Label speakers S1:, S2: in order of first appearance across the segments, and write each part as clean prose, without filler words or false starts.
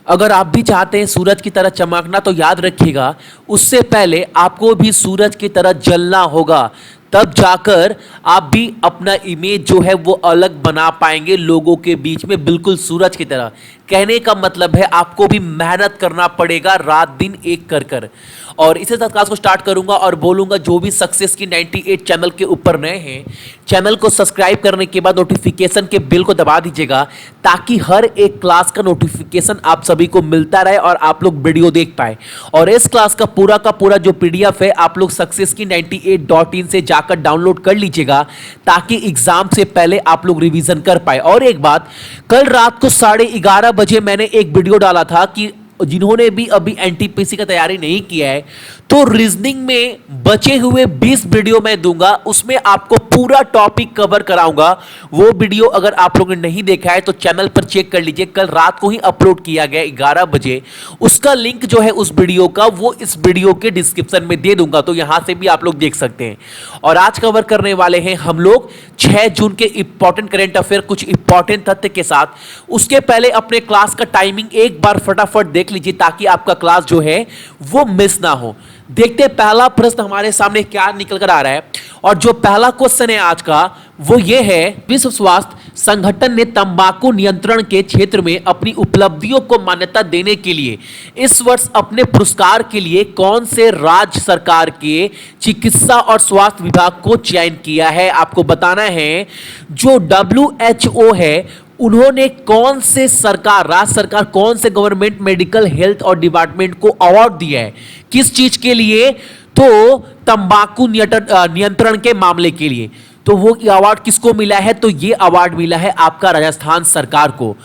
S1: अगर आप भी चाहते हैं सूरज की तरह चमकना तो याद रखिएगा, उससे पहले आपको भी सूरज की तरह जलना होगा। तब जाकर आप भी अपना इमेज जो है वो अलग बना पाएंगे लोगों के बीच में, बिल्कुल सूरज की तरह। कहने का मतलब है आपको भी मेहनत करना पड़ेगा रात दिन एक कर कर। और इसी साथ क्लास को स्टार्ट करूंगा और बोलूंगा जो भी सक्सेस की 98 चैनल के ऊपर नए हैं, चैनल को सब्सक्राइब करने के बाद नोटिफिकेशन के बेल को दबा दीजिएगा, ताकि हर एक क्लास का नोटिफिकेशन आप सभी को मिलता रहे और आप लोग वीडियो देख पाए। और इस क्लास का पूरा जो पीडीएफ है आप लोग सक्सेस की 98.in से जाकर डाउनलोड कर लीजिएगा, ताकि एग्जाम से पहले आप लोग रिवीजन कर पाए। और एक बात, कल रात को 11:30 बजे मैंने एक वीडियो डाला था कि जिन्होंने भी अभी एनटीपीसी का तैयारी नहीं किया है तो रीजनिंग में बचे हुए 20 वीडियो मैं दूंगा, उसमें आपको पूरा टॉपिक कवर कराऊंगा। वो वीडियो अगर आप लोगों ने नहीं देखा है तो चैनल पर चेक कर लीजिए, कल रात को ही अपलोड किया गया 11 बजे। उसका लिंक जो है उस वीडियो का वो इस वीडियो के डिस्क्रिप्शन में दे दूंगा, तो यहां से भी आप लोग देख सकते हैं। और आज कवर करने वाले हैं हम लोग 6 जून के इंपॉर्टेंट करेंट अफेयर, कुछ इंपॉर्टेंट तथ्य के साथ। उसके पहले अपने क्लास का टाइमिंग एक बार फटाफट देख लीजिए, ताकि आपका क्लास जो है वो मिस ना हो। देखते हैं पहला प्रश्न हमारे सामने क्या निकल कर आ रहा है। और जो पहला क्वेश्चन है आज का वो ये है, विश्व स्वास्थ्य संगठन ने तंबाकू नियंत्रण के क्षेत्र में अपनी उपलब्धियों को मान्यता देने के लिए इस वर्ष अपने पुरस्कार के लिए कौन से राज्य सरकार के चिकित्सा और स्वास्थ्य विभाग को चयन किया है। आपको बताना है जो WHO है उन्होंने कौन से सरकार, राज्य सरकार कौन से गवर्नमेंट मेडिकल हेल्थ और डिपार्टमेंट को अवार्ड दिया है, किस चीज के लिए, तो तंबाकू नियंत्रण के मामले के लिए। तो वो अवार्ड किसको मिला है, तो ये अवार्ड मिला है आपका राजस्थान सरकार को।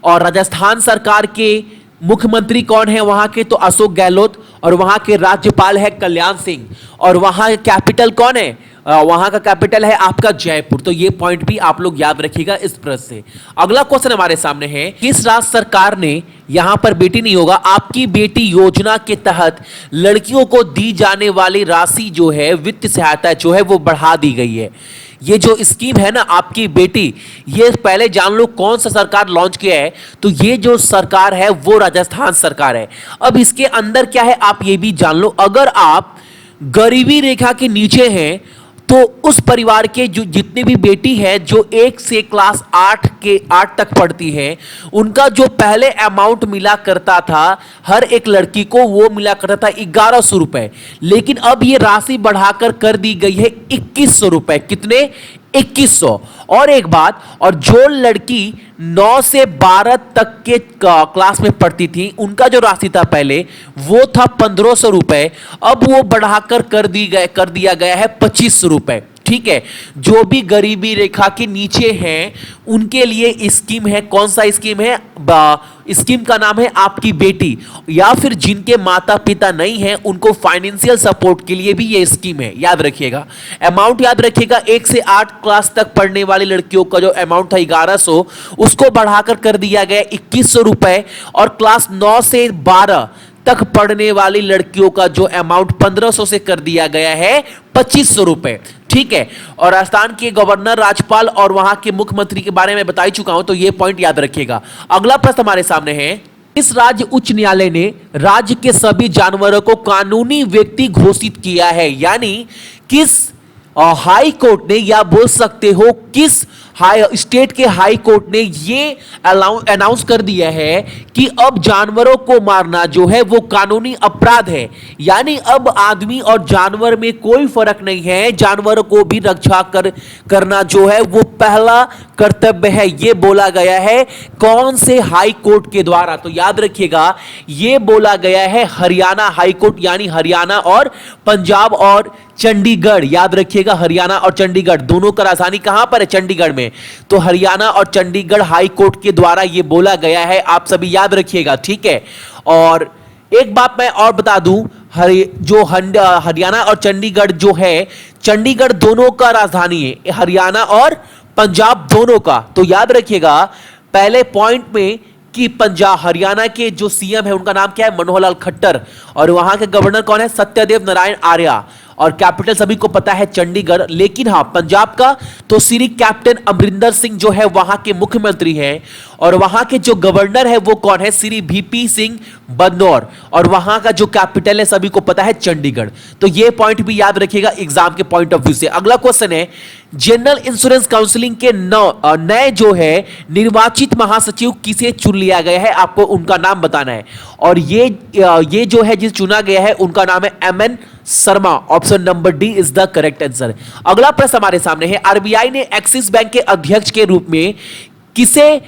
S1: और राजस्थान सरकार के मुख्यमंत्री कौन है वहां के, तो अशोक गहलोत। और वहां के राज्यपाल है कल्याण सिंह। और वहां कैपिटल कौन है, वहां का कैपिटल है आपका जयपुर। तो ये पॉइंट भी आप लोग याद रखिएगा इस प्रश्न से। अगला क्वेश्चन हमारे सामने है, किस राज्य सरकार ने, यहां पर बेटी नहीं होगा, आपकी बेटी योजना के तहत लड़कियों को दी जाने वाली राशि जो है, वित्त सहायता जो है वो बढ़ा दी गई है। ये जो स्कीम है ना आपकी बेटी, ये पहले जान लो कौन सा सरकार लॉन्च किया है, तो ये जो सरकार है वो राजस्थान सरकार है। अब इसके अंदर क्या है आप ये भी जान लो, अगर आप गरीबी रेखा के नीचे हैं तो उस परिवार के जो जितनी भी बेटी है जो 1 से क्लास 8 तक पढ़ती है, उनका जो पहले अमाउंट मिला करता था हर एक लड़की को, वो मिला करता था 1100 रुपए। लेकिन अब ये राशि बढ़ाकर कर दी गई है 2100 रुपए। कितने, 2100। और एक बात, और जो लड़की 9 से 12 तक के क्लास में पढ़ती थी उनका जो राशि था पहले वो था 1500 रुपए, अब वो बढ़ाकर कर दिया गया है 2500 रुपए। ठीक है, जो भी गरीबी रेखा के नीचे हैं उनके लिए स्कीम है। कौन सा स्कीम है, स्कीम का नाम है आपकी बेटी। या फिर जिनके माता पिता नहीं हैं उनको फाइनेंशियल सपोर्ट के लिए भी ये स्कीम है, याद रखिएगा। अमाउंट याद रखिएगा, 1 से 8 क्लास तक पढ़ने वाली लड़कियों का जो अमाउंट था 1100, उसको बढ़ाकर कर दिया गया 2100 रुपए। और क्लास 9 से 12 तक पढ़ने वाली लड़कियों का जो अमाउंट 1500 से कर दिया गया है 2500 रुपए। ठीक है, और राजस्थान के गवर्नर, राज्यपाल और वहां के मुख्यमंत्री के बारे में बता ही चुका हूं, तो ये पॉइंट याद रखिएगा। अगला प्रश्न हमारे सामने है, इस राज्य उच्च न्यायालय ने राज्य के सभी जानवरों को कानूनी व्यक्ति घोषित किया है। यानी किस हाई कोर्ट ने, या बोल सकते हो किस स्टेट के हाई कोर्ट ने ये अनाउंस कर दिया है कि अब जानवरों को मारना जो है वो कानूनी अपराध है। यानी अब आदमी और जानवर में कोई फर्क नहीं है, जानवरों को भी रक्षा करना जो है वो पहला कर्तव्य है, ये बोला गया है। कौन से हाई कोर्ट के द्वारा, तो याद रखिएगा ये बोला गया है हरियाणा हाई कोर्ट, यानी हरियाणा और पंजाब और चंडीगढ़। याद रखिएगा हरियाणा और चंडीगढ़ दोनों का राजधानी कहां पर है, चंडीगढ़ में। तो हरियाणा और चंडीगढ़ हाई कोर्ट के द्वारा यह बोला गया है, आप सभी याद रखिएगा। ठीक है, और एक बात मैं और बता दूं, जो हरियाणा और चंडीगढ़ जो है, चंडीगढ़ दोनों का राजधानी है, हरियाणा और पंजाब दोनों का। तो याद रखिएगा पहले पॉइंट में कि पंजाब, हरियाणा के जो सीएम है उनका नाम क्या है, मनोहर लाल खट्टर। और वहां के गवर्नर कौन है, सत्यदेव नारायण आर्य। और कैपिटल सभी को पता है चंडीगढ़। लेकिन हाँ, पंजाब का तो श्री कैप्टन अमरिंदर सिंह जो है वहां के मुख्यमंत्री हैं, और वहां के जो गवर्नर है वो कौन है, श्री वीपी सिंह बदनौर, और वहां का जो कैपिटल है सभी को पता है चंडीगढ़। तो ये पॉइंट भी याद रखिएगा एग्जाम के पॉइंट ऑफ व्यू से। अगला क्वेश्चन है, जनरल इंश्योरेंस काउंसिलिंग के नए जो है निर्वाचित महासचिव किसे चुन लिया गया है, आपको उनका नाम बताना है। और ये जो है जिस चुना गया है उनका नाम है MN Sharma. Option number D is the correct answer. अगला प्रश्न हमारे सामने है, आरबीआई ने एक्सिस बैंक के अध्यक्ष के रूप में किसे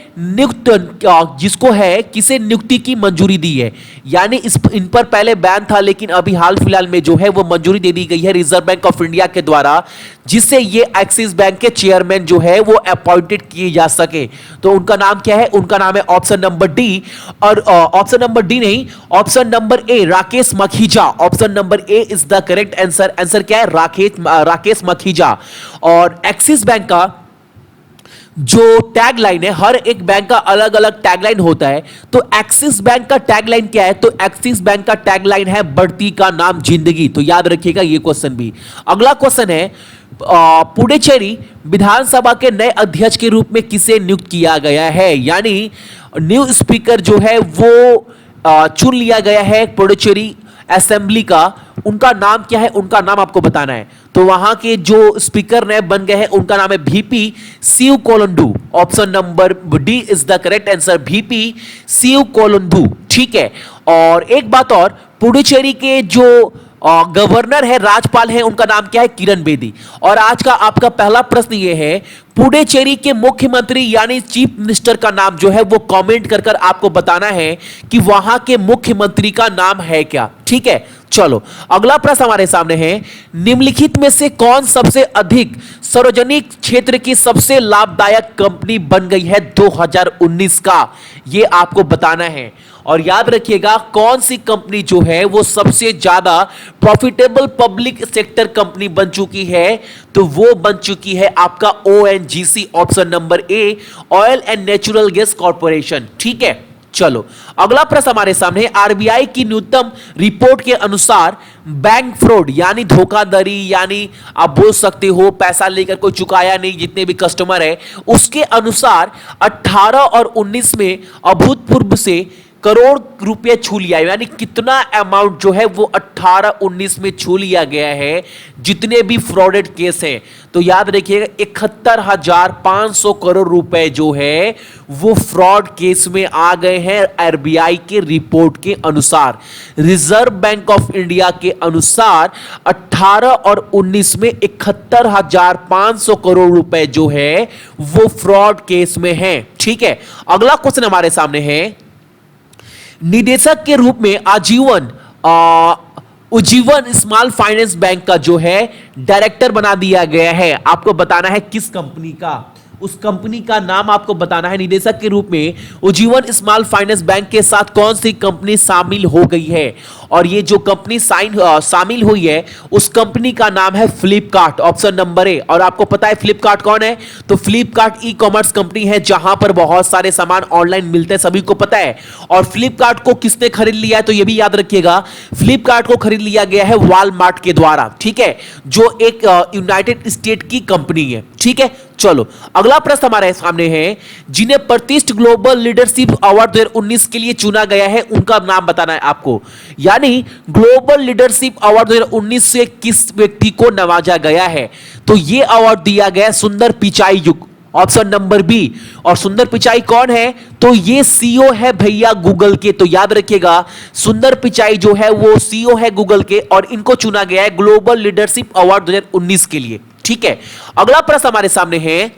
S1: किसे नियुक्ति की मंजूरी दी है। यानी इन पर पहले बैन था, लेकिन अभी हाल फिलहाल में जो है वो मंजूरी दे दी गई है रिजर्व बैंक ऑफ इंडिया के द्वारा, जिससे ये एक्सिस बैंक के चेयरमैन जो है वो अपॉइंटेड किए जा सके। तो उनका नाम क्या है, उनका नाम है ऑप्शन नंबर डी, और ऑप्शन नंबर डी नहीं, option number A Rakesh Makhija. Option number A is the correct answer. Answer क्या है, राकेश मखीजा। और एक्सिस बैंक का जो टैगलाइन है, हर एक बैंक का अलग अलग टैगलाइन होता है। तो एक्सिस बैंक का टैगलाइन क्या है, तो एक्सिस बैंक का टैगलाइन है बढ़ती का नाम जिंदगी। तो याद रखिएगा ये क्वेश्चन भी। अगला क्वेश्चन है, पुडुचेरी विधानसभा के नए अध्यक्ष के रूप में किसे नियुक्त किया गया है। यानी न्यू स्पीकर जो है वो चुन लिया गया है पुडुचेरी असेंबली का। उनका नाम क्या है, उनका नाम आपको बताना है। तो वहां के जो स्पीकर नए बन गए हैं उनका नाम है VP Shiv Kolandu. Option number D is the correct answer, VP Shiv Kolandu. ठीक है। और एक बात और, पुडुचेरी के जो गवर्नर है, राज्यपाल है, उनका नाम क्या है, किरण बेदी। और आज का आपका पहला प्रश्न यह है, पुडुचेरी के मुख्यमंत्री यानी चीफ मिनिस्टर का नाम जो है वो कमेंट कर आपको बताना है कि वहां के मुख्यमंत्री का नाम है क्या। ठीक है, चलो अगला प्रश्न हमारे सामने है, निम्नलिखित में से कौन सबसे अधिक सार्वजनिक क्षेत्र की सबसे लाभदायक कंपनी बन गई है 2019 का, ये आपको बताना है। और याद रखिएगा कौन सी कंपनी जो है वो सबसे ज्यादा प्रॉफिटेबल पब्लिक सेक्टर कंपनी बन चुकी है, तो वो बन चुकी है आपका ONGC. Option number A, oil and natural gas corporation. ठीक है, चलो अगला प्रश्न हमारे सामने है, आरबीआई की न्यूनतम रिपोर्ट के अनुसार बैंक फ्रॉड यानी धोखाधड़ी, यानी आप बोल सकते हो पैसा लेकर कोई चुकाया नहीं जितने भी कस्टमर है, उसके अनुसार 18 और 19 में अभूतपूर्व से करोड़ रुपए छू लिया, यानी कितना अमाउंट जो है वो 18-19 में छू लिया गया है जितने भी फ्रॉडेड केस हैं। तो याद रखिएगा 71,500 करोड़ रुपए जो है वो फ्रॉड केस में आ गए हैं आरबीआई के रिपोर्ट के अनुसार। रिजर्व बैंक ऑफ इंडिया के अनुसार 18 और 19 में 71,500 करोड़ रुपए जो है वो फ्रॉड केस में है। ठीक है, अगला क्वेश्चन हमारे सामने है, निदेशक के रूप में उज्जीवन स्मॉल फाइनेंस बैंक का जो है डायरेक्टर बना दिया गया है। आपको बताना है किस कंपनी का, उस कंपनी का नाम आपको बताना है। निदेशक के रूप में उज्जीवन स्मॉल फाइनेंस बैंक के साथ कौन सी कंपनी शामिल हो गई है, और ये जो कंपनी शामिल हुई है उस कंपनी का नाम है फ्लिपकार्ट। Option number A. और आपको पता है फ्लिपकार्ट कौन है, तो फ्लिपकार्ट ई कॉमर्स कंपनी है जहां पर बहुत सारे सामान ऑनलाइन मिलते हैं, सभी को पता है। और फ्लिपकार्ट को किसने खरीद लिया है, तो ये भी याद रखिएगा फ्लिपकार्ट को खरीद लिया गया है वॉलमार्ट के द्वारा। ठीक है, जो एक यूनाइटेड स्टेट की कंपनी है। ठीक है, चलो अगला प्रश्न हमारे सामने है, जिन्हें प्रतिष्ठित ग्लोबल लीडरशिप अवार्ड 2019 के लिए चुना गया है उनका नाम बताना है आपको। यानी ग्लोबल लीडरशिप अवार्ड 2019 से किस व्यक्ति को नवाजा गया है, तो यह अवार्ड दिया गया सुंदर पिचाई युग। Option number B. और सुंदर पिचाई कौन है, तो ये सीईओ है भैया गूगल के। तो याद रखिएगा सुंदर पिचाई जो है वो सीईओ है गूगल के, और इनको चुना गया है ग्लोबल लीडरशिप अवार्ड 2019 के लिए। ठीक है, अगला प्रश्न हमारे सामने है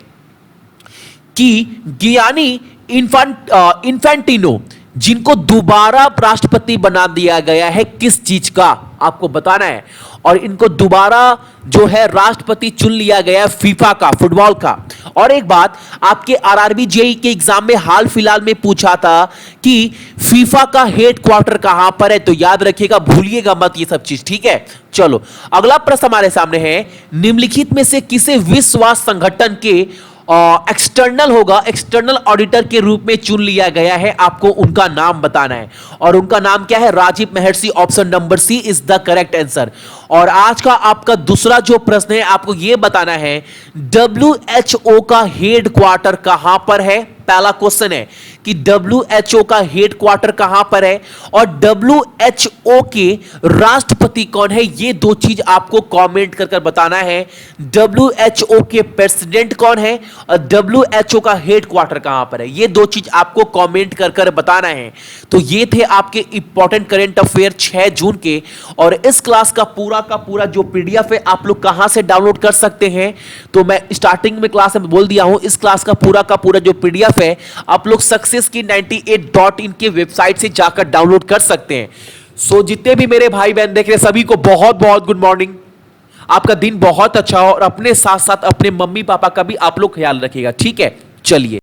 S1: कि गियानी इन्फेंटिनो जिनको दोबारा राष्ट्रपति बना दिया गया है किस चीज का, आपको बताना है। और इनको दोबारा जो है राष्ट्रपति चुन लिया गया है फीफा का, फुटबॉल का। और एक बात, आपके आरआरबी जेईई के एग्जाम में हाल फिलहाल में पूछा था कि फीफा का हेडक्वार्टर कहां पर है, तो याद रखिएगा भूलिएगा मत ये सब चीज। ठीक है, चलो अगला प्रश्न हमारे सामने है, निम्नलिखित में से किसे विश्व स्वास्थ्य संगठन के एक्सटर्नल होगा, एक्सटर्नल ऑडिटर के रूप में चुन लिया गया है। आपको उनका नाम बताना है और उनका नाम क्या है? Rajiv Mehrishi. Option number C is the correct answer. और आज का आपका दूसरा जो प्रश्न है, आपको यह बताना है WHO का हेड क्वार्टर कहां पर है। पहला क्वेश्चन है कि WHO का हेड क्वार्टर कहां पर है और WHO के राष्ट्रपति कौन है। ये दो चीज आपको कमेंट कर कर बताना है। WHO के प्रेसिडेंट कौन है और WHO का हेड क्वार्टर कहां पर है, ये दो चीज आपको कमेंट कर कर बताना है। तो ये थे आपके इंपॉर्टेंट करंट अफेयर 6 जून के। और इस क्लास का पूरा जो पीडीएफ है आप लोग कहां से डाउनलोड कर सकते हैं, तो मैं स्टार्टिंग में क्लास में बोल दिया हूं, इस क्लास का पूरा जो पीडीएफ है आप लोग सक्सेस की 98.in के वेबसाइट से जाकर डाउनलोड कर सकते हैं। सो जितने भी मेरे भाई बहन देख रहे हैं सभी को बहुत बहुत गुड मॉर्निंग। आपका दिन बहुत अच्छा हो और अपने साथ साथ अपने मम्मी पापा का भी आप लोग ख्याल रखिएगा, ठीक है। चलिए।